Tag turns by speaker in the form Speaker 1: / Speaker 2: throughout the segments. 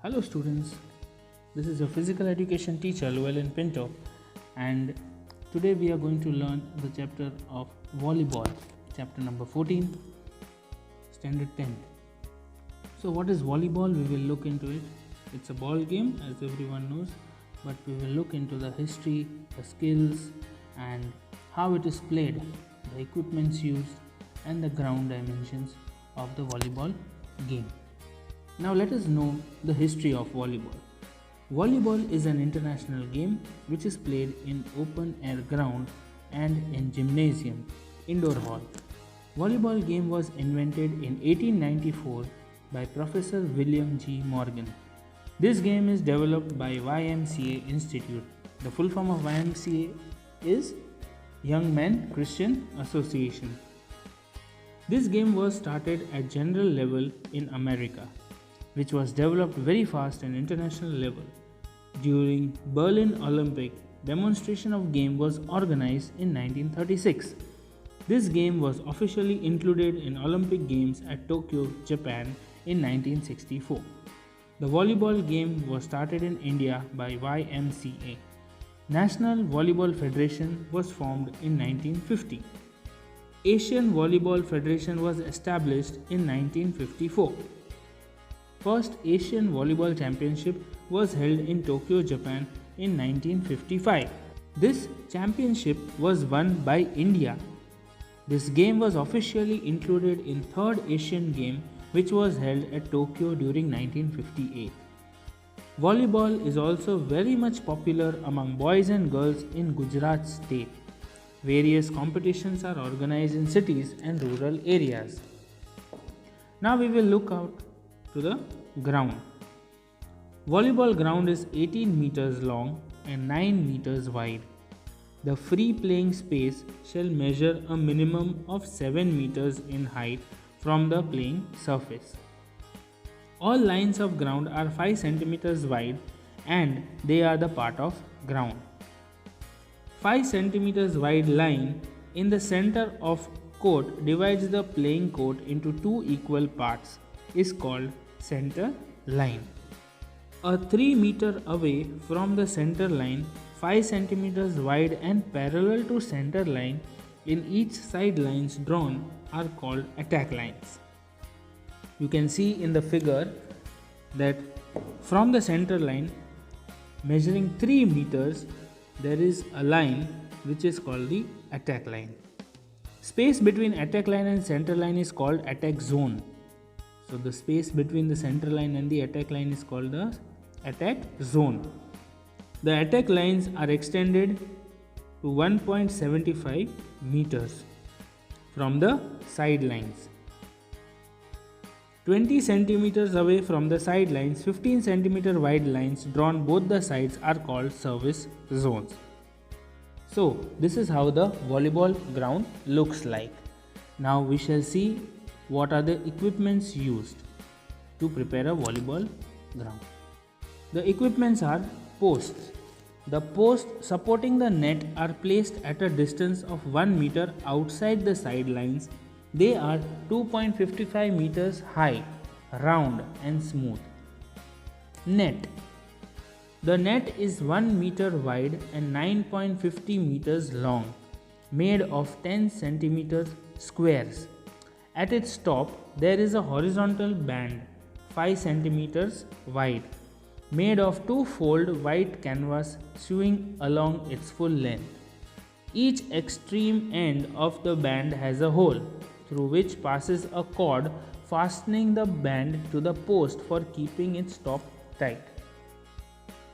Speaker 1: Hello students, this is your physical education teacher Llewellyn Pinto, and today we are going to learn the chapter of volleyball, chapter number 14, standard 10. So what is volleyball? We will look into it. It's a ball game as everyone knows, but we will look into the history, the skills and how it is played, the equipments used and the ground dimensions of the volleyball game. Now let us know the history of volleyball. Volleyball is an international game which is played in open air ground and in gymnasium, indoor hall. Volleyball game was invented in 1894 by Professor William G. Morgan. This game is developed by YMCA Institute. The full form of YMCA is Young Men Christian Association. This game was started at general level in America, which was developed very fast at international level. During Berlin Olympic, demonstration of game was organized in 1936. This game was officially included in Olympic Games at Tokyo, Japan in 1964. The volleyball game was started in India by YMCA. National Volleyball Federation was formed in 1950. Asian Volleyball Federation was established in 1954. First Asian Volleyball Championship was held in Tokyo, Japan in 1955. This championship was won by India. This game was officially included in Third Asian Game which was held at Tokyo during 1958. Volleyball is also very much popular among boys and girls in Gujarat state. Various competitions are organized in cities and rural areas. Now we will look out to the ground. Volleyball ground is 18 meters long and 9 meters wide. The free playing space shall measure a minimum of 7 meters in height from the playing surface. All lines of ground are 5 centimeters wide and they are the part of ground. 5 centimeters wide line in the center of court divides the playing court into two equal parts is called center line. A 3 meter away from the center line, 5 centimeters wide and parallel to center line in each side lines drawn are called attack lines. You can see in the figure that from the center line measuring 3 meters there is a line which is called the attack line. Space between attack line and center line is called attack zone. So the space between the center line and the attack line is called the attack zone. The attack lines are extended to 1.75 meters from the side lines. 20 centimeters away from the side lines, 15 centimeter wide lines drawn both the sides are called service zones. So this is how the volleyball ground looks like. Now we shall see what are the equipments used to prepare a volleyball ground. The equipments are posts. The posts supporting the net are placed at a distance of 1 meter outside the sidelines. They are 2.55 meters high, round and smooth. Net. The net is 1 meter wide and 9.50 meters long, made of 10 centimeters squares. At its top, there is a horizontal band 5 centimeters wide, made of two-fold white canvas sewing along its full length. Each extreme end of the band has a hole, through which passes a cord fastening the band to the post for keeping its top tight.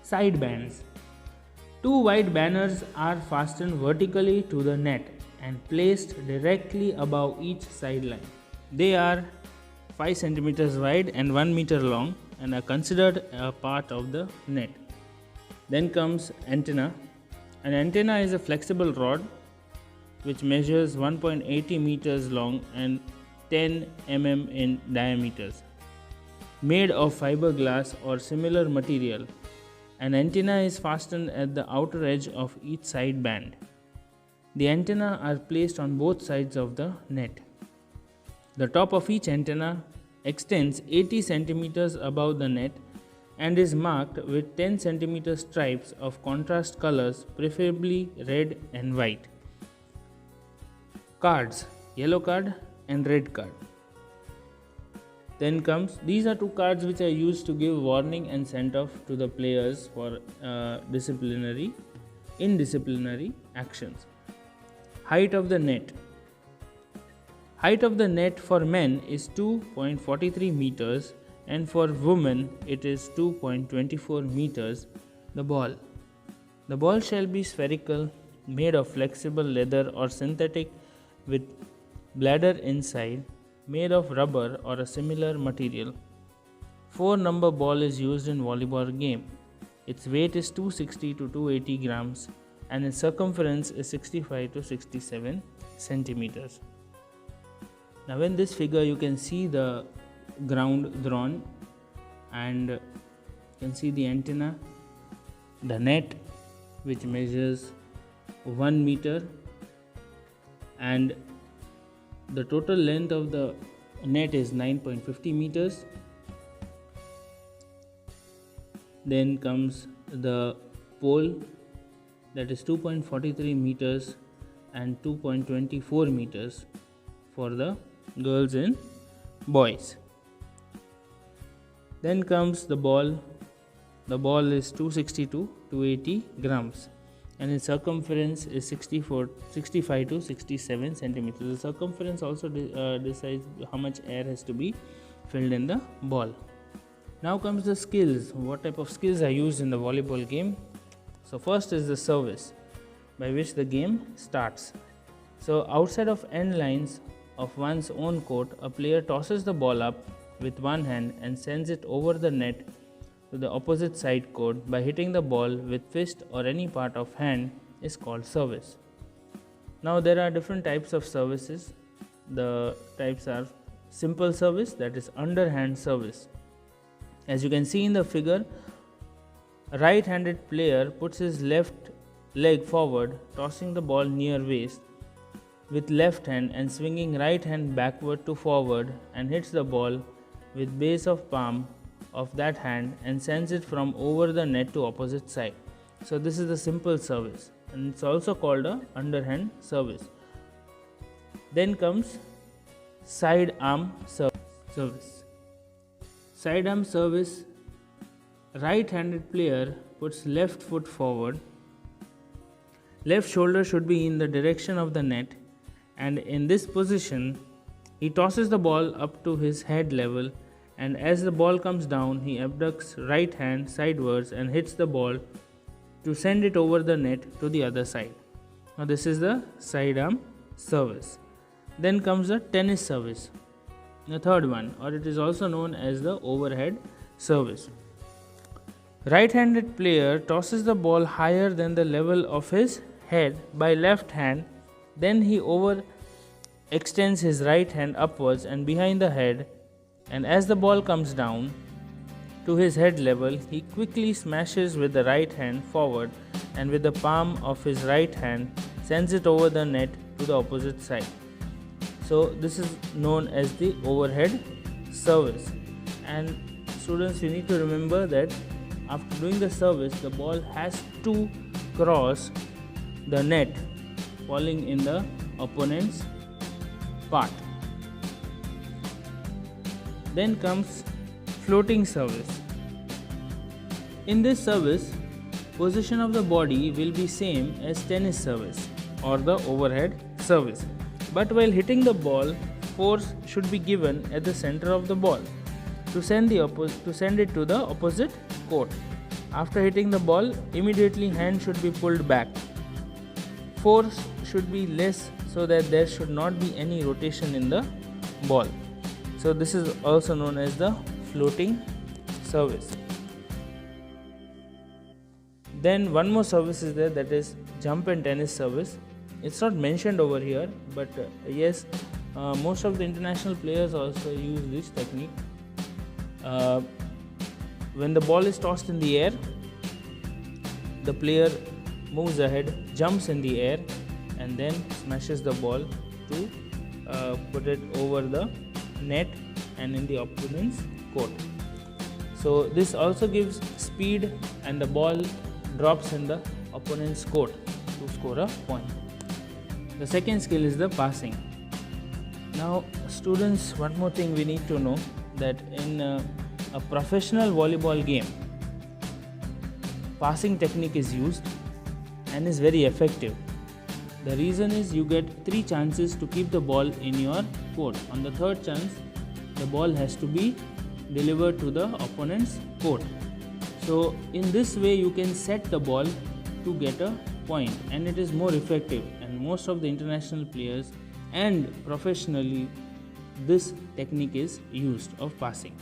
Speaker 1: Side bands. Two white banners are fastened vertically to the net and placed directly above each sideline. They are 5 centimeters wide and 1 meter long and are considered a part of the net. Then comes antenna. An antenna is a flexible rod which measures 1.80 meters long and 10 mm in diameters, made of fiberglass or similar material. An antenna is fastened at the outer edge of each side band. The antenna are placed on both sides of the net. The top of each antenna extends 80 centimeters above the net and is marked with 10 cm stripes of contrast colors, preferably red and white. Cards: yellow card and red card. Then comes, these are two cards which are used to give warning and sent off to the players for indisciplinary actions. Height of the net. Height of the net for men is 2.43 meters and for women it is 2.24 meters. The ball shall be spherical, made of flexible leather or synthetic with bladder inside, made of rubber or a similar material. 4-number ball is used in volleyball game. Its weight is 260 to 280 grams and its circumference is 65 to 67 centimeters. Now in this figure you can see the ground drawn, and you can see the antenna, the net which measures 1 meter, and the total length of the net is 9.50 meters. Then comes the pole, that is 2.43 meters and 2.24 meters for the girls and boys. Then comes the ball. The ball is 260 to 280 grams and its circumference is 65 to 67 centimeters. The circumference also decides how much air has to be filled in the ball. Now comes the skills. What type of skills are used in the volleyball game? So first is the service, by which the game starts. So outside of end lines of one's own court, a player tosses the ball up with one hand and sends it over the net to the opposite side court by hitting the ball with fist or any part of hand is called service. Now there are different types of services. The types are simple service, that is underhand service. As you can see in the figure, a right-handed player puts his left leg forward, tossing the ball near waist with left hand and swinging right hand backward to forward, and hits the ball with base of palm of that hand and sends it from over the net to opposite side. So this is the simple service and it's also called a underhand service. Then comes side arm service. Side arm service, right-handed player puts left foot forward, left shoulder should be in the direction of the net, and in this position he tosses the ball up to his head level, and as the ball comes down he abducts right hand sidewards and hits the ball to send it over the net to the other side. Now this is the side arm service. Then comes the tennis service, the third one, or it is also known as the overhead service. Right-handed player tosses the ball higher than the level of his head by left hand, then he extends his right hand upwards and behind the head, and as the ball comes down to his head level, he quickly smashes with the right hand forward and with the palm of his right hand sends it over the net to the opposite side. So this is known as the overhead service. And students, you need to remember that after doing the service, the ball has to cross the net, falling in the opponent's path. Then comes floating service. In this service, position of the body will be same as tennis service or the overhead service. But while hitting the ball, force should be given at the center of the ball to send it to the opposite court. After hitting the ball, immediately hand should be pulled back. Force should be less so that there should not be any rotation in the ball. So this is also known as the floating service. Then one more service is there, that is jump and tennis service. It's not mentioned over here, but yes, most of the international players also use this technique. When the ball is tossed in the air, the player moves ahead, jumps in the air, and then smashes the ball to put it over the net and in the opponent's court. So this also gives speed and the ball drops in the opponent's court to score a point. The second skill is the passing. Now students, one more thing we need to know, that in a professional volleyball game, passing technique is used and is very effective. The reason is you get 3 chances to keep the ball in your court. On the third chance, the ball has to be delivered to the opponent's court. So in this way you can set the ball to get a point, and it is more effective, and most of the international players and professionally this technique is used of passing.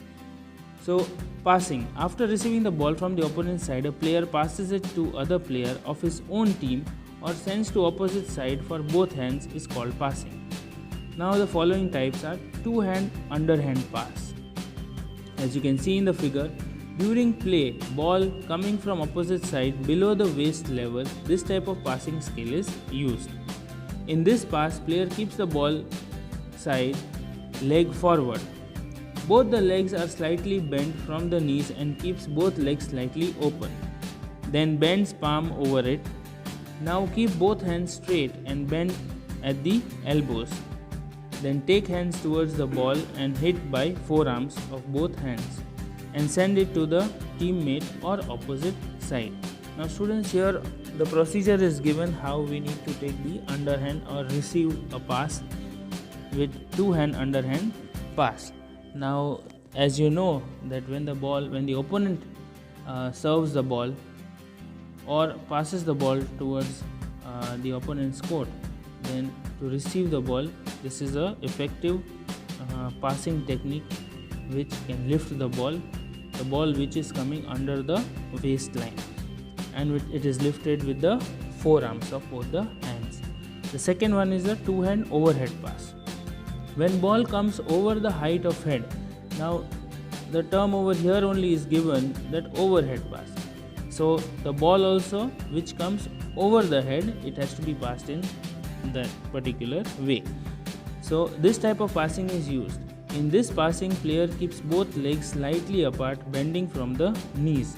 Speaker 1: So passing, after receiving the ball from the opponent's side, a player passes it to other player of his own team or sends to opposite side for both hands is called passing. Now the following types are two-hand underhand pass. As you can see in the figure, during play, ball coming from opposite side below the waist level, this type of passing skill is used. In this pass, player keeps the ball side leg forward. Both the legs are slightly bent from the knees and keeps both legs slightly open. Then bends palm over it. Now keep both hands straight and bend at the elbows. Then take hands towards the ball and hit by forearms of both hands and send it to the teammate or opposite side. Now students, here the procedure is given how we need to take the underhand or receive a pass with two-hand underhand pass. Now as you know that when the opponent serves the ball or passes the ball towards the opponent's court, then to receive the ball, this is a effective passing technique which can lift the ball which is coming under the waistline, and it is lifted with the forearms of both the hands. The second one is a two-hand overhead pass. When ball comes over the height of head, now the term over here only is given that overhead pass. So the ball also which comes over the head, it has to be passed in that particular way. So this type of passing is used. In this passing, player keeps both legs slightly apart, bending from the knees.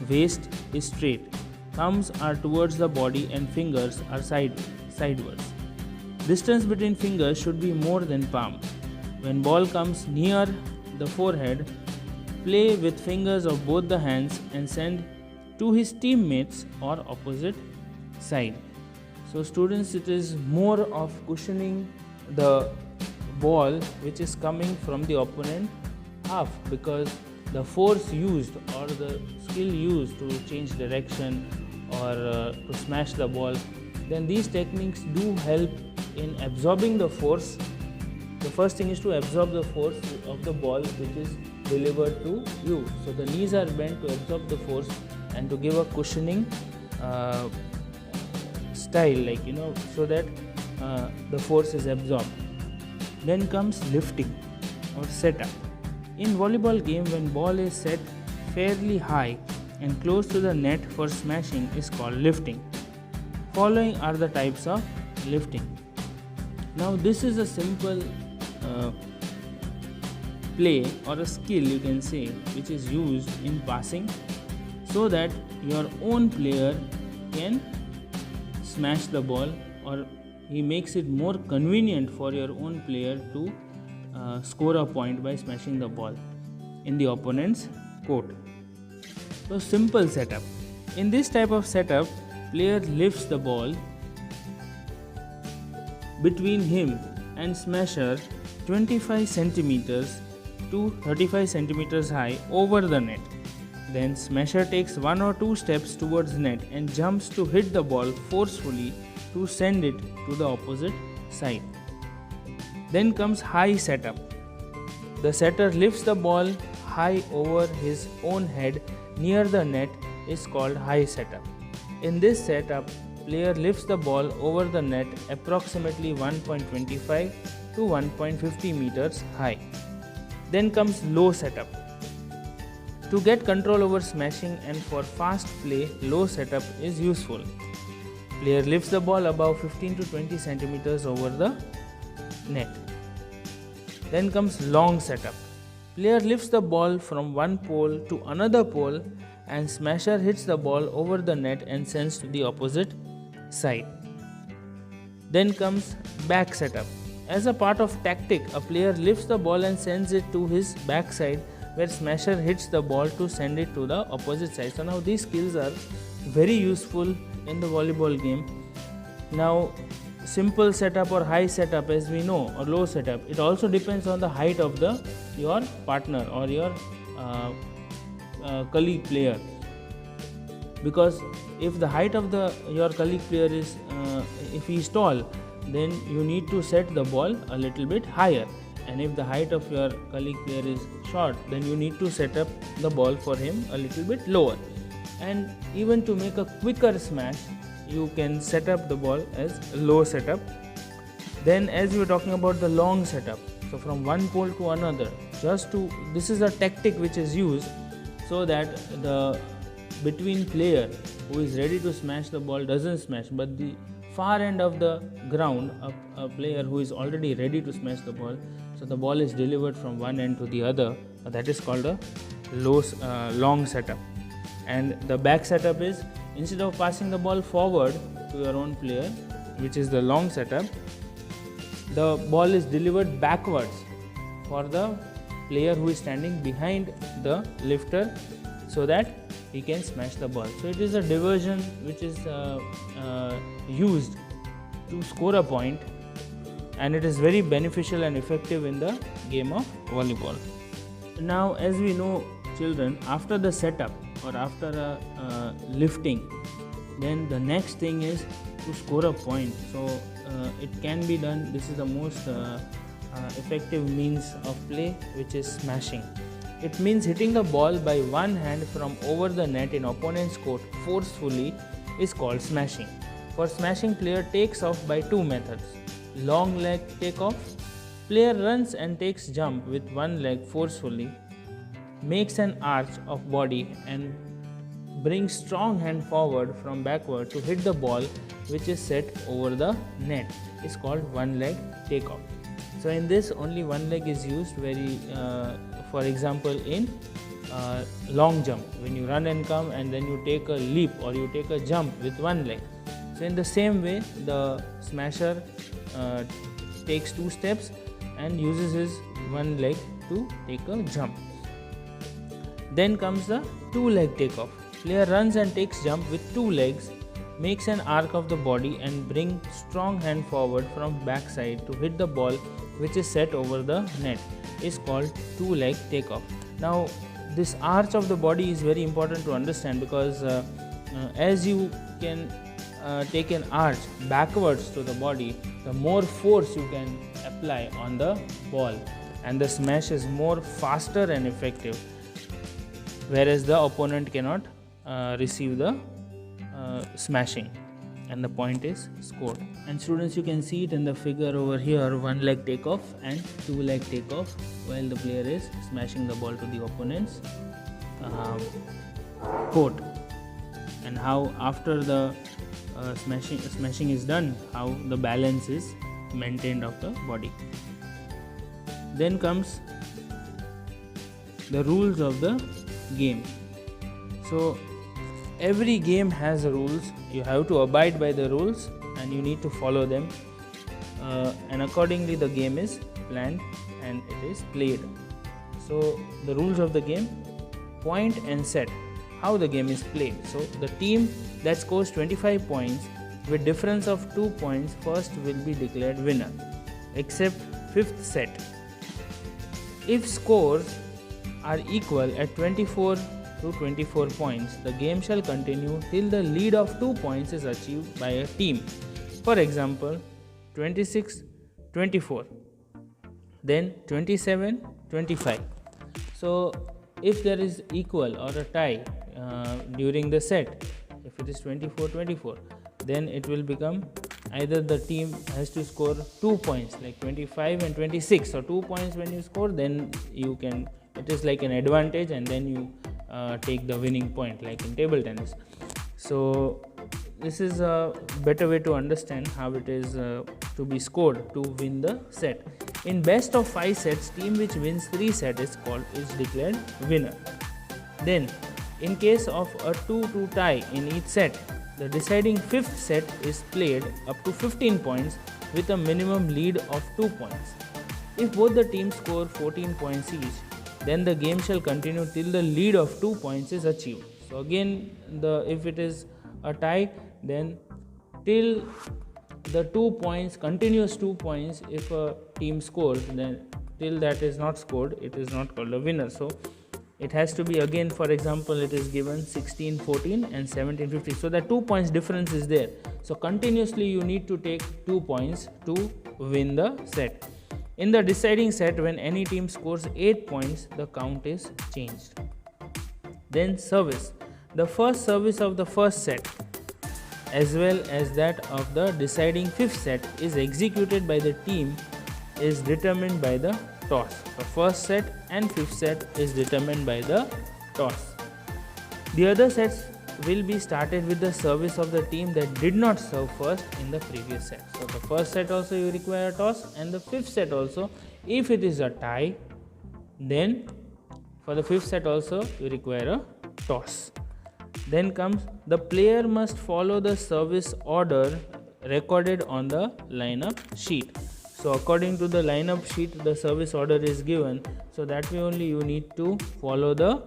Speaker 1: Waist is straight. Thumbs are towards the body and fingers are sidewards. Distance between fingers should be more than palm. When ball comes near the forehead, play with fingers of both the hands and send to his teammates or opposite side. So students, it is more of cushioning the ball which is coming from the opponent half, because the force used or the skill used to change direction or to smash the ball, then these techniques do help in absorbing the force. The first thing is to absorb the force of the ball which is delivered to you. So the knees are bent to absorb the force and to give a cushioning style, so that the force is absorbed. Then comes lifting or setup. In volleyball game, when ball is set fairly high and close to the net for smashing is called lifting. Following are the types of lifting. Now this is a simple play or a skill, you can say, which is used in passing so that your own player can smash the ball, or he makes it more convenient for your own player to score a point by smashing the ball in the opponent's court. So simple setup. In this type of setup, player lifts the ball between him and smasher 25 centimeters to 35 centimeters high over the net. Then smasher takes 1 or 2 steps towards net and jumps to hit the ball forcefully to send it to the opposite side. Then comes high setup. The setter lifts the ball high over his own head near the net is called high setup. In this setup, player lifts the ball over the net approximately 1.25 to 1.50 meters high. Then comes low setup. To get control over smashing and for fast play, low setup is useful. Player lifts the ball above 15 to 20 centimeters over the net. Then comes long setup. Player lifts the ball from one pole to another pole and smasher hits the ball over the net and sends to the opposite side. Then comes back setup. As a part of tactic, a player lifts the ball and sends it to his backside, where smasher hits the ball to send it to the opposite side. So now these skills are very useful in the volleyball game. Now simple setup or high setup, as we know, or low setup, it also depends on the height of your partner or your colleague player, because if the height of your colleague player is if he is tall, then you need to set the ball a little bit higher, and if the height of your colleague player is short, then you need to set up the ball for him a little bit lower. And even to make a quicker smash, you can set up the ball as low setup. Then, as we were talking about the long setup, so from one pole to another, this is a tactic which is used so that the between player who is ready to smash the ball doesn't smash, but the far end of the ground, a player who is already ready to smash the ball, so the ball is delivered from one end to the other. That is called a long setup. And the back setup is, instead of passing the ball forward to your own player, which is the long setup, the ball is delivered backwards for the player who is standing behind the lifter, so that he can smash the ball. So it is a diversion which is used to score a point, and it is very beneficial and effective in the game of volleyball. Now, as we know, children, after the setup or after a lifting, then the next thing is to score a point. So it can be done. This is the most effective means of play, which is smashing. It means hitting the ball by one hand from over the net in opponent's court forcefully is called smashing. For smashing, player takes off by two methods. Long leg takeoff. Player runs and takes jump with one leg forcefully, makes an arch of body and brings strong hand forward from backward to hit the ball which is set over the net is called one leg takeoff. So in this, only one leg is used, for example in long jump, when you run and come and then you take a leap or you take a jump with one leg. So in the same way, the smasher takes two steps and uses his one leg to take a jump. Then comes the two leg takeoff. Player runs and takes jump with two legs, makes an arc of the body and bring strong hand forward from backside to hit the ball which is set over the net is called two leg takeoff. Now this arch of the body is very important to understand, because as you can take an arch backwards to the body, the more force you can apply on the ball and the smash is more faster and effective, whereas the opponent cannot receive the smashing and the point is scored. And students, you can see it in the figure over here, one leg takeoff and two leg takeoff, while the player is smashing the ball to the opponent's court, and how after the smashing is done, how the balance is maintained of the body. Then comes the rules of the game. So every game has rules. You have to abide by the rules and you need to follow them, and accordingly the game is planned and it is played. So the rules of the game: point and set. How the game is played. So the team that scores 25 points with difference of 2 points first will be declared winner, except fifth set. If scores are equal at 24 to 24 points, the game shall continue till the lead of 2 points is achieved by a team. For example, 26-24, then 27-25. So if there is equal or a tie during the set, if it is 24-24, then it will become either the team has to score 2 points, like 25 and 26, or 2 points when you score, then you can, it is like an advantage, and then you take the winning point, like in table tennis. So this is a better way to understand how it is to be scored to win the set. In best of 5 sets, team which wins 3 sets is declared winner. Then in case of a 2-2 tie in each set, the deciding 5th set is played up to 15 points with a minimum lead of 2 points. If both the teams score 14 points each, then the game shall continue till the lead of 2 points is achieved. So again, if it is a tie, then till the 2 points, continuous 2 points, if a team scores, then till that is not scored, it is not called a winner. So it has to be, again, for example, it is given 16-14 and 17-15. So the 2 points difference is there. So continuously you need to take 2 points to win the set. In the deciding set, when any team scores 8 points, the count is changed. Then service. The first service of the first set as well as that of the deciding 5th set is executed by the team is determined by the toss. The first set and 5th set is determined by the toss. The other sets will be started with the service of the team that did not serve first in the previous set. So the first set also you require a toss, and the 5th set also. If it is a tie, then for the 5th set also you require a toss. Then comes the player must follow the service order recorded on the lineup sheet. So according to the lineup sheet, the service order is given, so that way only you need to follow the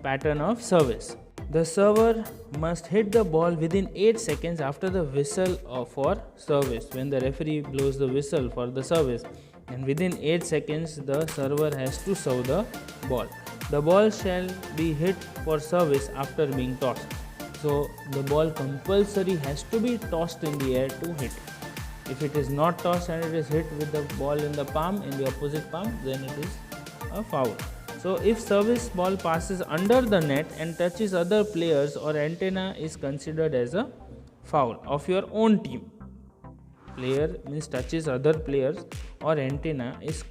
Speaker 1: pattern of service. The server must hit the ball within 8 seconds after the whistle for service. When the referee blows the whistle for the service, and within 8 seconds the server has to serve the ball. The ball shall be hit for service after being tossed. So the ball compulsory has to be tossed in the air to hit. If it is not tossed and it is hit with the ball in the palm, in the opposite palm, then it is a foul. So if service ball passes under the net and touches other players or antenna, is considered as a foul of your own team. Player means touches other players or antenna is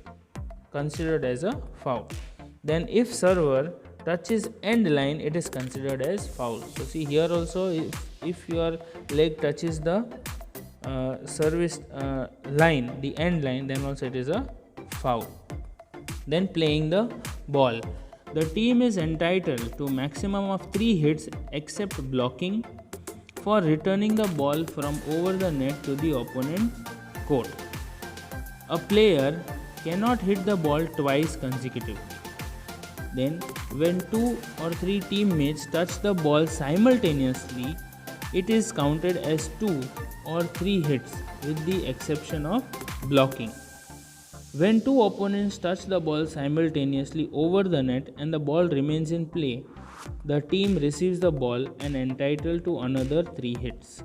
Speaker 1: considered as a foul. Then if server touches end line, it is considered as foul. So see here also, if your leg touches the service line, the end line, then also it is a foul. Then playing the ball. The team is entitled to maximum of 3 hits except blocking for returning the ball from over the net to the opponent court. A player cannot hit the ball twice consecutively. Then when 2 or 3 teammates touch the ball simultaneously, it is counted as 2 or 3 hits with the exception of blocking. When 2 opponents touch the ball simultaneously over the net and the ball remains in play, the team receives the ball and entitled to another 3 hits.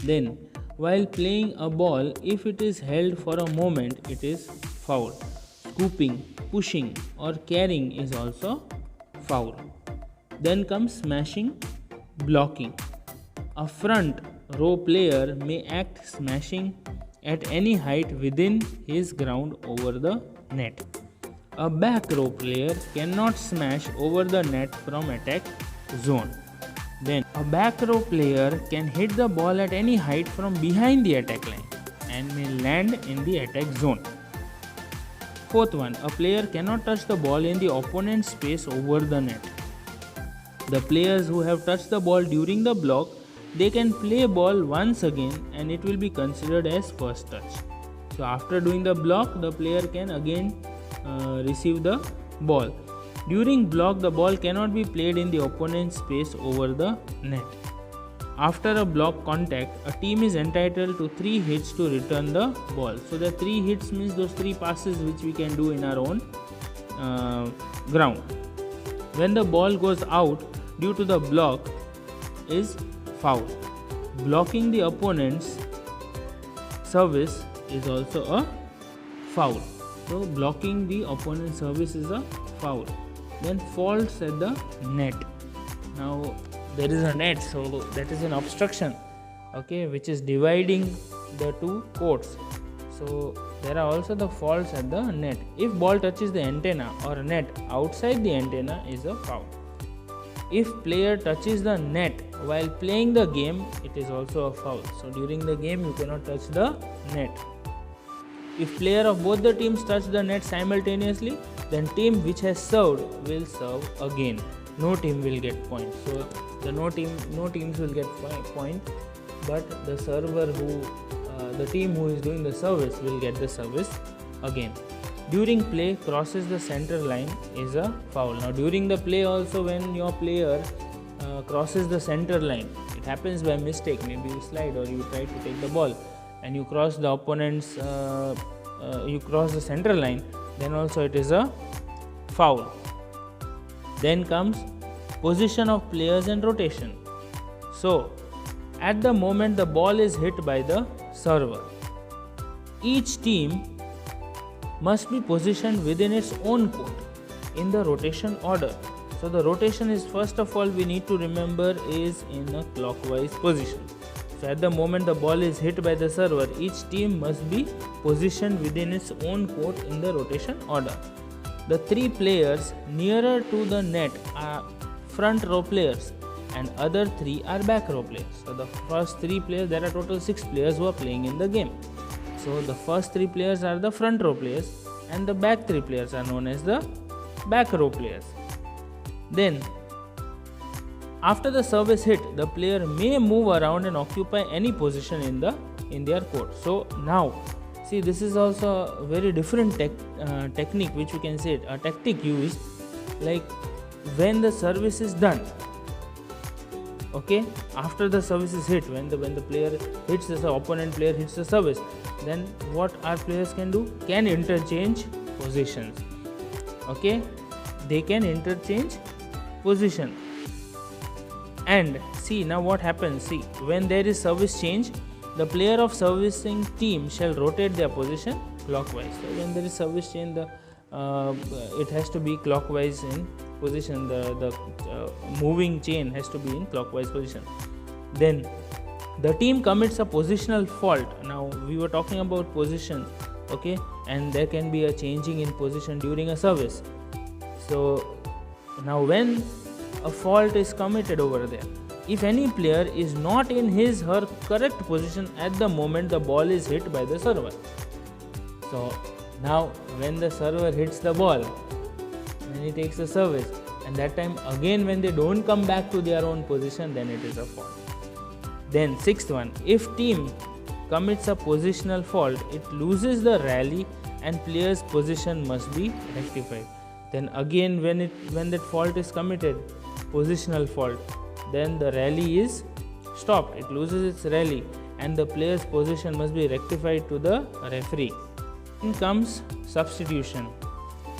Speaker 1: Then, while playing a ball, if it is held for a moment, it is foul. Scooping, pushing or carrying is also foul. Then comes smashing, blocking. A front row player may act smashing at any height within his ground over the net. A back row player cannot smash over the net from attack zone. Then a back row player can hit the ball at any height from behind the attack line and may land in the attack zone. Fourth one, a player cannot touch the ball in the opponent's space over the net. The players who have touched the ball during the block, they can play ball once again and it will be considered as first touch. So after doing the block, the player can again receive the ball. During block, the ball cannot be played in the opponent's space over the net. After a block contact, a team is entitled to 3 hits to return the ball. So the 3 hits means those 3 passes which we can do in our own ground. When the ball goes out due to the block is foul. Blocking the opponent's service is also a foul. So blocking the opponent's service is a foul. Then faults at the net. Now there is a net, so that is an obstruction, okay, which is dividing the 2 courts. So there are also the faults at the net. If ball touches the antenna or net outside the antenna is a foul. If player touches the net while playing the game, it is also a foul. So during the game you cannot touch the net. If player of both the teams touch the net simultaneously, then team which has served will serve again. No team will get points. So no teams will get point, but the team who is doing the service will get the service again. During play, crosses the center line is a foul. Now during the play also, when your player crosses the center line, it happens by mistake, maybe you slide or you try to take the ball and you cross the opponent's you cross the center line, then also it is a foul. Then comes position of players and rotation. So at the moment the ball is hit by the server, each team must be positioned within its own court in the rotation order. So the rotation is, first of all, we need to remember, is in a clockwise position. So at the moment the ball is hit by the server, each team must be positioned within its own court in the rotation order. The three players nearer to the net are front row players and other three are back row players. So the first three players, there are total 6 players who are playing in the game. So the first 3 players are the front row players and the back 3 players are known as the back row players. Then after the service hit, the player may move around and occupy any position in their court. So now see, this is also a very different technique, which we can say a tactic used, like when the service is done. Okay, after the service is hit, when the player hits the opponent player hits the service, then what our players can do? Can interchange positions. Okay, they can interchange position. And see now what happens. See, when there is service change, the player of servicing team shall rotate their position clockwise. So when there is service change, it has to be clockwise in position. The moving chain has to be in clockwise position. Then the team commits a positional fault. Now we were talking about position, okay, and there can be a changing in position during a service. So now when a fault is committed over there, if any player is not in his/her correct position at the moment the ball is hit by the server. So now when the server hits the ball, then he takes the service, and that time again when they don't come back to their own position, then it is a fault. Then 6th one, if team commits a positional fault, it loses the rally and player's position must be rectified. Then again when that fault is committed, positional fault, then the rally is stopped, it loses its rally and the player's position must be rectified to the referee. Then comes substitution.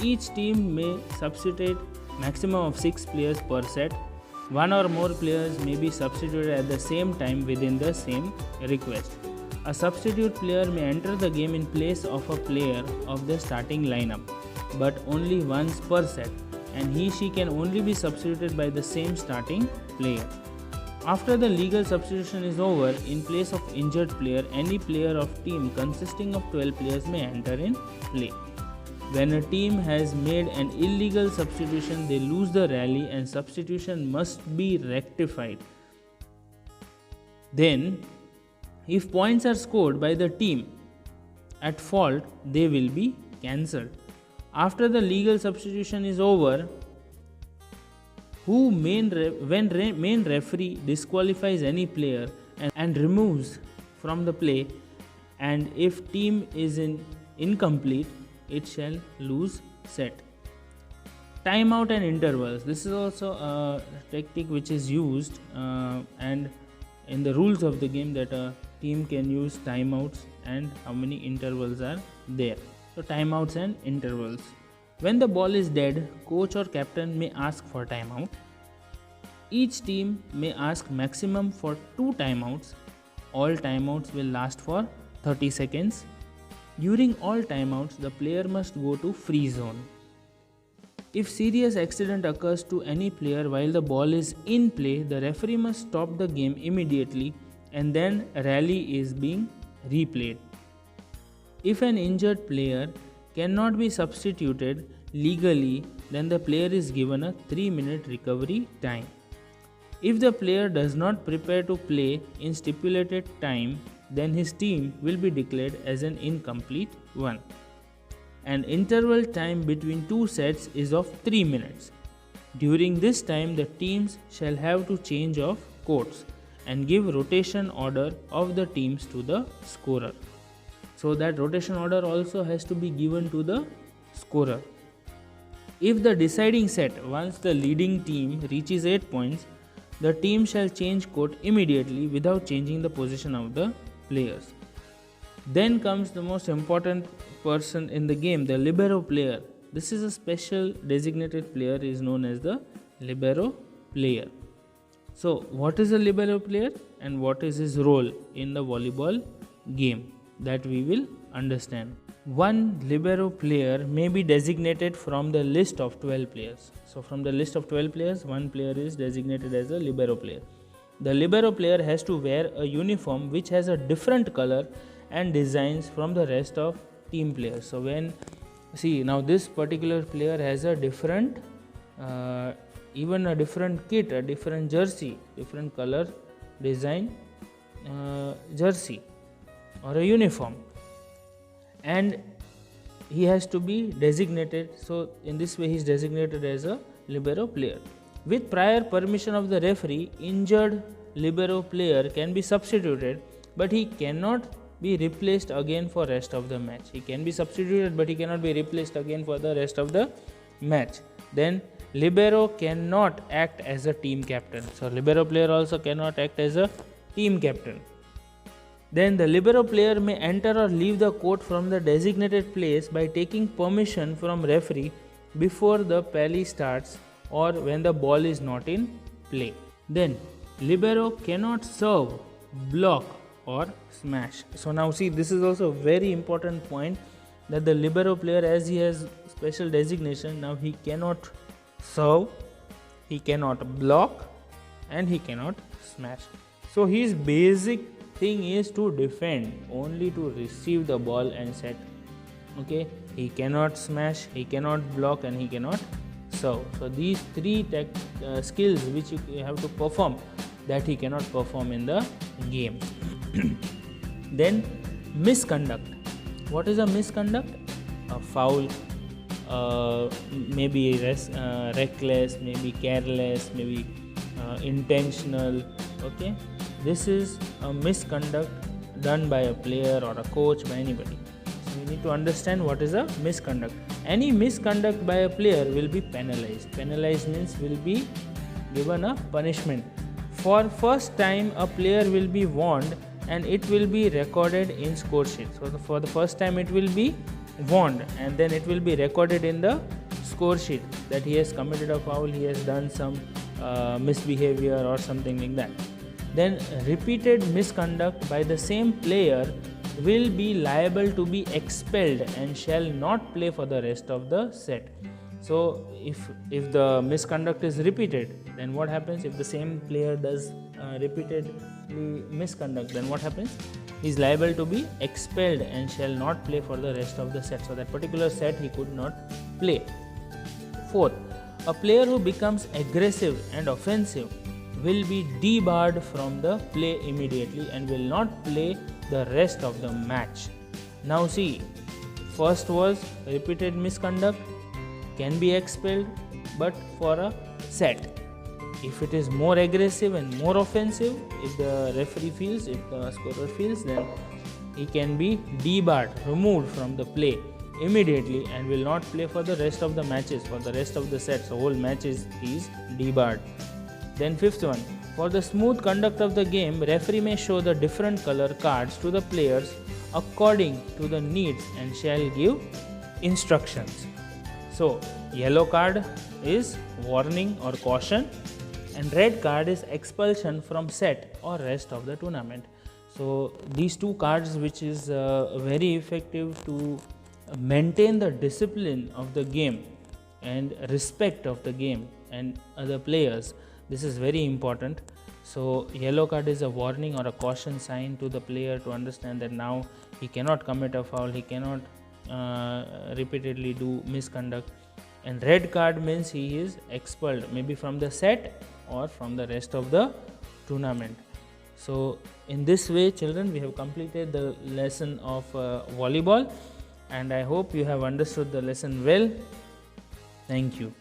Speaker 1: Each team may substitute maximum of 6 players per set. 1 or more players may be substituted at the same time within the same request. A substitute player may enter the game in place of a player of the starting lineup, but only once per set, and he/she can only be substituted by the same starting player. After the legal substitution is over, in place of injured player, any player of team consisting of 12 players may enter in play. When a team has made an illegal substitution, they lose the rally and substitution must be rectified. Then, if points are scored by the team at fault, they will be cancelled. After the legal substitution is over, when main referee disqualifies any player and removes from the play, and if team is incomplete, it shall lose set. Timeout and intervals. This is also a tactic which is used and in the rules of the game, that a team can use timeouts and how many intervals are there. So timeouts and intervals. When the ball is dead, coach or captain may ask for timeout. Each team may ask maximum for 2 timeouts. All timeouts will last for 30 seconds. During all timeouts, the player must go to free zone. If serious accident occurs to any player while the ball is in play, the referee must stop the game immediately and then rally is being replayed. If an injured player cannot be substituted legally, then the player is given a 3-minute recovery time. If the player does not prepare to play in stipulated time, then his team will be declared as an incomplete one. An interval time between two sets is of 3 minutes. During this time, the teams shall have to change of courts and give rotation order of the teams to the scorer. So that rotation order also has to be given to the scorer. If the deciding set, once the leading team reaches 8 points, the team shall change court immediately without changing the position of the players. Then comes the most important person in the game, the libero player. This is a special designated player, is known as the libero player. So what is a libero player and what is his role in the volleyball game, that we will understand. One libero player may be designated from the list of 12 players. So from the list of 12 players, one player is designated as a libero player. The libero player has to wear a uniform which has a different color and designs from the rest of team players. So when see, now this particular player has a different even a different kit, a different jersey, different color design jersey or a uniform, and he has to be designated. So in this way he is designated as a libero player. With prior permission of the referee, injured libero player can be substituted, but he cannot be replaced again for rest of the match. He can be substituted, but he cannot be replaced again for the rest of the match. Then libero cannot act as a team captain. So libero player also cannot act as a team captain. Then the libero player may enter or leave the court from the designated place by taking permission from referee before the parley starts or when the ball is not in play. Then libero cannot serve, block or smash. So now see, this is also a very important point, that the libero player, as he has special designation, now he cannot serve, he cannot block and he cannot smash. So his basic thing is to defend, only to receive the ball and set. Okay, he cannot smash, he cannot block and he cannot serve. So these three skills which you have to perform, that he cannot perform in the game. Then misconduct. What is a misconduct? A foul, maybe reckless, maybe careless, maybe intentional. Okay, this is a misconduct done by a player or a coach, by anybody. So we need to understand what is a misconduct. Any misconduct by a player will be penalized. Penalized means will be given a punishment. For first time, a player will be warned and it will be recorded in score sheet. So for the first time it will be warned and then it will be recorded in the score sheet that he has committed a foul, he has done some misbehavior or something like that. Then repeated misconduct by the same player will be liable to be expelled and shall not play for the rest of the set. So if the misconduct is repeated, then what happens? If the same player does repeatedly misconduct, then what happens? He is liable to be expelled and shall not play for the rest of the set. So that particular set he could not play. Fourth, a player who becomes aggressive and offensive will be debarred from the play immediately and will not play the rest of the match. Now see, first was repeated misconduct, can be expelled, but for a set. If it is more aggressive and more offensive, if the referee feels, if the scorer feels, then he can be debarred, removed from the play immediately and will not play for the rest of the matches, for the rest of the sets. So whole matches he is debarred. Then fifth one, for the smooth conduct of the game, referee may show the different color cards to the players according to the needs and shall give instructions. So yellow card is warning or caution and red card is expulsion from set or rest of the tournament. So these two cards, which is very effective to maintain the discipline of the game and respect of the game and other players. This is very important. So yellow card is a warning or a caution sign to the player to understand that now he cannot commit a foul, he cannot repeatedly do misconduct. And red card means he is expelled, maybe from the set or from the rest of the tournament. So in this way, children, we have completed the lesson of volleyball, and I hope you have understood the lesson well. Thank you.